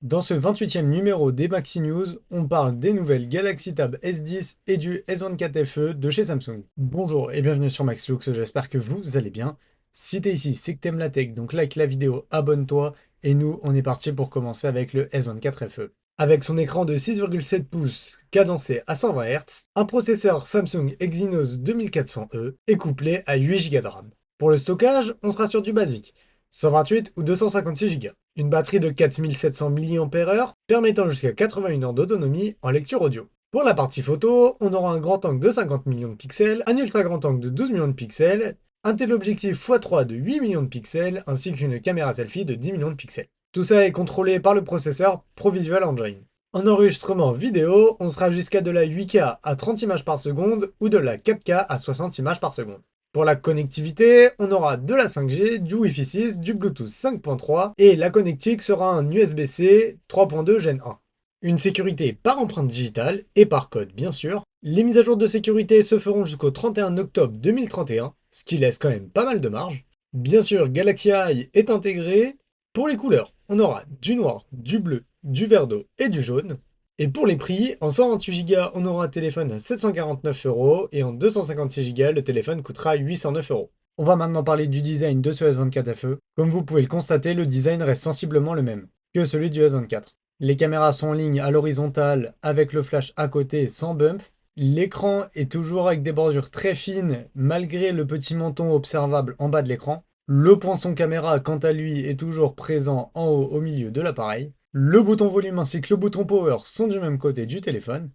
Dans ce 28e numéro des Maxi News, on parle des nouvelles Galaxy Tab S10 et du S24 FE de chez Samsung. Bonjour et bienvenue sur Maxlux, j'espère que vous allez bien. Si t'es ici, c'est que t'aimes la tech, donc like la vidéo, abonne-toi, et nous, on est parti pour commencer avec le S24 FE. Avec son écran de 6,7 pouces cadencé à 120 Hz, un processeur Samsung Exynos 2400E est couplé à 8 Go de RAM. Pour le stockage, on sera sur du basique, 128 ou 256 Go. Une batterie de 4700 mAh permettant jusqu'à 81 heures d'autonomie en lecture audio. Pour la partie photo, on aura un grand angle de 50 millions de pixels, un ultra grand angle de 12 millions de pixels, un téléobjectif x3 de 8 millions de pixels, ainsi qu'une caméra selfie de 10 millions de pixels. Tout ça est contrôlé par le processeur ProVisual Engine. En enregistrement vidéo, on sera jusqu'à de la 8K à 30 images par seconde ou de la 4K à 60 images par seconde. Pour la connectivité, on aura de la 5G, du Wi-Fi 6, du Bluetooth 5.3 et la connectique sera un USB-C 3.2 Gen 1. Une sécurité par empreinte digitale et par code bien sûr. Les mises à jour de sécurité se feront jusqu'au 31 octobre 2031, ce qui laisse quand même pas mal de marge. Bien sûr, Galaxy Eye est intégré. Pour les couleurs, on aura du noir, du bleu, du vert d'eau et du jaune. Et pour les prix, en 128 Go, on aura un téléphone à 749 € et en 256 Go, le téléphone coûtera 809 €. On va maintenant parler du design de ce S24 FE. Comme vous pouvez le constater, le design reste sensiblement le même que celui du S24. Les caméras sont en ligne à l'horizontale avec le flash à côté sans bump. L'écran est toujours avec des bordures très fines malgré le petit menton observable en bas de l'écran. Le poinçon caméra, quant à lui, est toujours présent en haut au milieu de l'appareil. Le bouton volume ainsi que le bouton power sont du même côté du téléphone.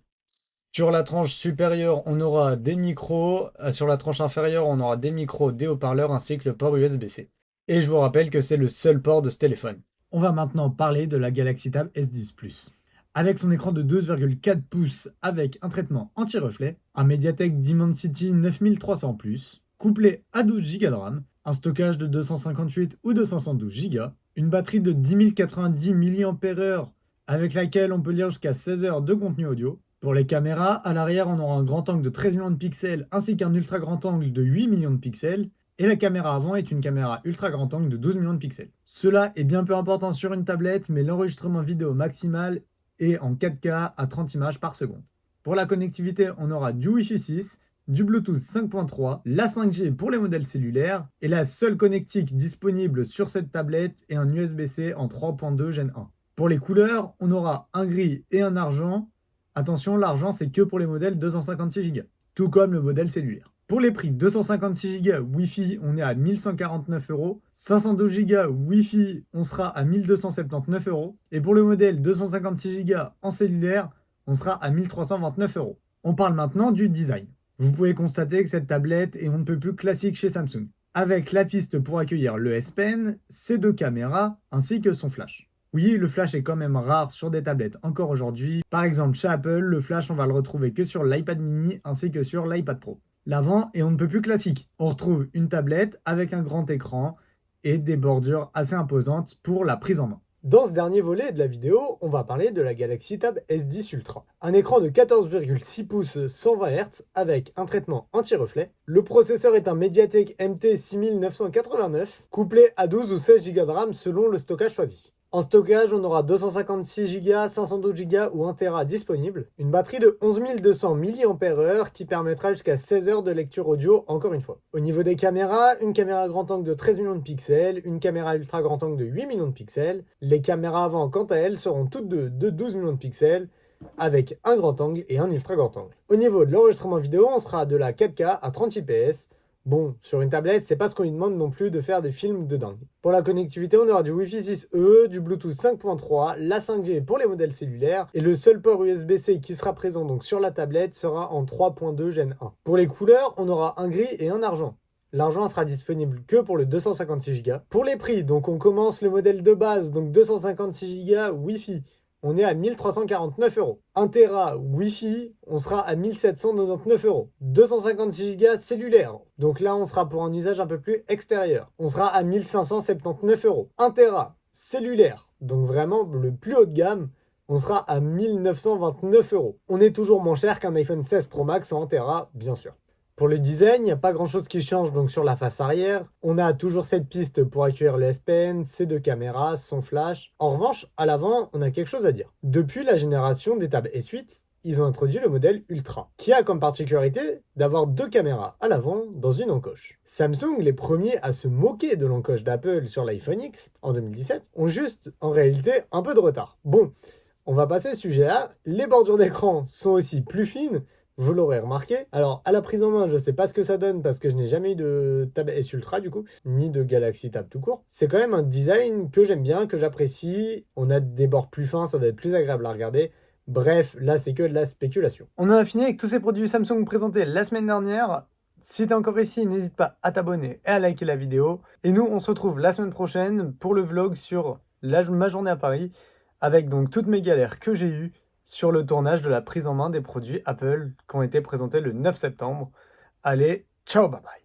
Sur la tranche supérieure, on aura des micros. Sur la tranche inférieure, on aura des micros, des haut-parleurs ainsi que le port USB-C. Et je vous rappelle que c'est le seul port de ce téléphone. On va maintenant parler de la Galaxy Tab S10 Plus. Avec son écran de 12,4 pouces avec un traitement anti-reflet, un Mediatek Dimensity 9300+, couplé à 12 Go de RAM, un stockage de 258 ou 212 Go, une batterie de 10 090 mAh avec laquelle on peut lire jusqu'à 16 heures de contenu audio. Pour les caméras, à l'arrière on aura un grand angle de 13 millions de pixels ainsi qu'un ultra grand angle de 8 millions de pixels, et la caméra avant est une caméra ultra grand angle de 12 millions de pixels. Cela est bien peu important sur une tablette, mais l'enregistrement vidéo maximal est en 4K à 30 images par seconde. Pour la connectivité, on aura du Wi-Fi 6, du Bluetooth 5.3, la 5G pour les modèles cellulaires, et la seule connectique disponible sur cette tablette est un USB-C en 3.2 Gen 1. Pour les couleurs, on aura un gris et un argent. Attention, l'argent c'est que pour les modèles 256 Go, tout comme le modèle cellulaire. Pour les prix, 256 Go Wi-Fi, on est à 1149 €. 512 Go Wi-Fi, on sera à 1279 €. Et pour le modèle 256 Go en cellulaire, on sera à 1329 €. On parle maintenant du design. Vous pouvez constater que cette tablette est on ne peut plus classique chez Samsung, avec la piste pour accueillir le S Pen, ses deux caméras, ainsi que son flash. Oui, le flash est quand même rare sur des tablettes encore aujourd'hui. Par exemple, chez Apple, le flash, on va le retrouver que sur l'iPad mini ainsi que sur l'iPad Pro. L'avant est on ne peut plus classique. On retrouve une tablette avec un grand écran et des bordures assez imposantes pour la prise en main. Dans ce dernier volet de la vidéo, on va parler de la Galaxy Tab S10 Ultra. Un écran de 14,6 pouces 120 Hz avec un traitement anti-reflet. Le processeur est un Mediatek MT 6989, couplé à 12 ou 16 Go de RAM selon le stockage choisi. En stockage, on aura 256 Go, 512 Go ou 1 Tera disponible. Une batterie de 11 200 mAh qui permettra jusqu'à 16 heures de lecture audio encore une fois. Au niveau des caméras, une caméra grand angle de 13 millions de pixels, une caméra ultra grand angle de 8 millions de pixels. Les caméras avant, quant à elles, seront toutes de 12 millions de pixels avec un grand angle et un ultra grand angle. Au niveau de l'enregistrement vidéo, on sera de la 4K à 30 fps. Bon, sur une tablette, c'est pas ce qu'on lui demande non plus de faire des films de dingue. Pour la connectivité, on aura du Wi-Fi 6E, du Bluetooth 5.3, la 5G pour les modèles cellulaires, et le seul port USB-C qui sera présent donc sur la tablette sera en 3.2 Gen 1. Pour les couleurs, on aura un gris et un argent. L'argent sera disponible que pour le 256 Go. Pour les prix, donc on commence le modèle de base, donc 256 Go Wi-Fi. On est à 1349 €. 1 Tera Wi-Fi, on sera à 1799 €. 256 Go cellulaire. Donc là, on sera pour un usage un peu plus extérieur. On sera à 1579 €. 1 Tera cellulaire. Donc vraiment le plus haut de gamme. On sera à 1929 €. On est toujours moins cher qu'un iPhone 16 Pro Max en 1 Tera, bien sûr. Pour le design, il n'y a pas grand chose qui change donc sur la face arrière. On a toujours cette piste pour accueillir le S Pen, ses deux caméras, son flash. En revanche, à l'avant, on a quelque chose à dire. Depuis la génération des Tab S8, ils ont introduit le modèle Ultra, qui a comme particularité d'avoir deux caméras à l'avant dans une encoche. Samsung, les premiers à se moquer de l'encoche d'Apple sur l'iPhone X en 2017, ont juste en réalité un peu de retard. Bon, on va passer ce sujet-là. Les bordures d'écran sont aussi plus fines, vous l'aurez remarqué. Alors, à la prise en main, je sais pas ce que ça donne parce que je n'ai jamais eu de Tab S Ultra du coup, ni de Galaxy Tab tout court. C'est quand même un design que j'aime bien, que j'apprécie. On a des bords plus fins, ça doit être plus agréable à regarder. Bref, là, c'est que de la spéculation. On en a fini avec tous ces produits Samsung présentés la semaine dernière. Si t'es encore ici, n'hésite pas à t'abonner et à liker la vidéo. Et nous, on se retrouve la semaine prochaine pour le vlog sur ma journée à Paris, avec donc toutes mes galères que j'ai eues sur le tournage de la prise en main des produits Apple qui ont été présentés le 9 septembre. Allez, ciao, bye bye.